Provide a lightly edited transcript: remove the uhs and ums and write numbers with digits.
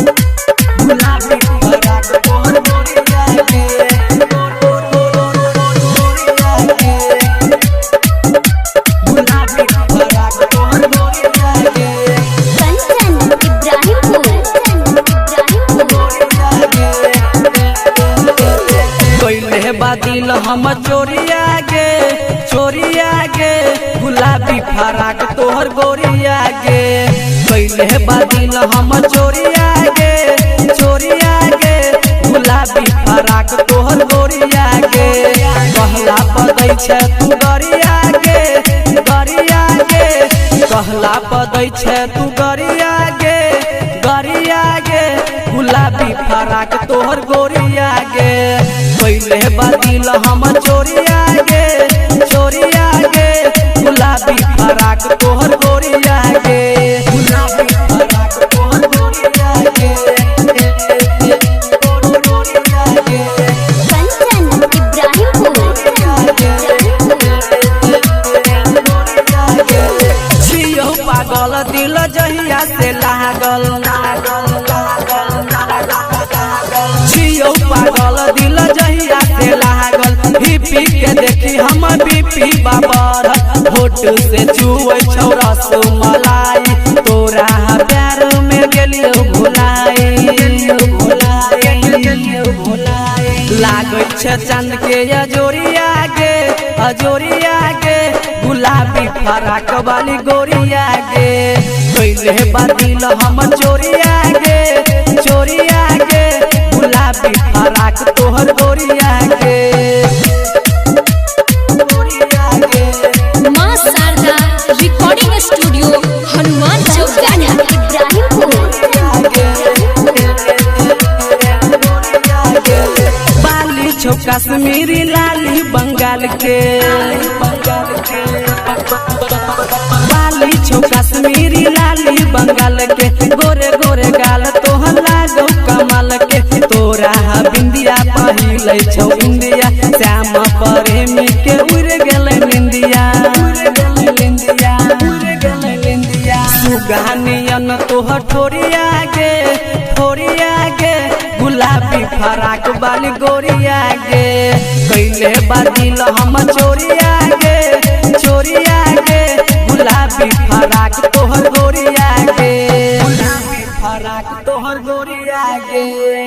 गुलाबी फराक तोहर गोरिया के गुलाबी फराक तोहर गोरिया के कंचन इब्राहिमपुर कोइले बादिल हम चोरिया गे गुलाबी फराक तोहर गोरिया गे कोइले बादिल हम चोरिया गे गुलाबी फराक तोहर गोरिया गे कहला पदै छै तू गरिया गे कहला पदै छै तू गरिया गे गुलाबी फराक तोहर गोरिया गे कोइले बादिल हम चोरिया गे गुलाबी फराक तोहर गोरिया गे गुलाबी फराक तोहर गोरिया गे कंचन इब्राहिमपुर छियौ पागल दिल जहिया से लागल छियौ पागल दिल जहिया से लागल बीपी के देखी हम बीपी बाबर होठ से चुए छौरा सो मलाई तोरा प्यार में गेलियो भुलाई लागै छै चांद के अजोरिया गे गुलाबी फराक वाली गोरिया गे कोइले बादिल हम चोरिया गे गुलाबी फराक तोहर गोरिया गे मां शारदा रिकॉर्डिंग स्टूडियो हनुमान चौक गाना बाली छौ कश्मीरी लाली बंगाल के बाली छौ कश्मीरी लाली बंगाल के गोरे गोरे गाल तोहर लागौ कमाल के तोरा बिंदिया पहिलै छौ इंडिया श्याम प्रेमी के उड़ गेलै निंदिया सुगानियन तोहर ठोरिया गे गुलाबी फराक वाली गोरिया गे कैले बादिल हम चोरिया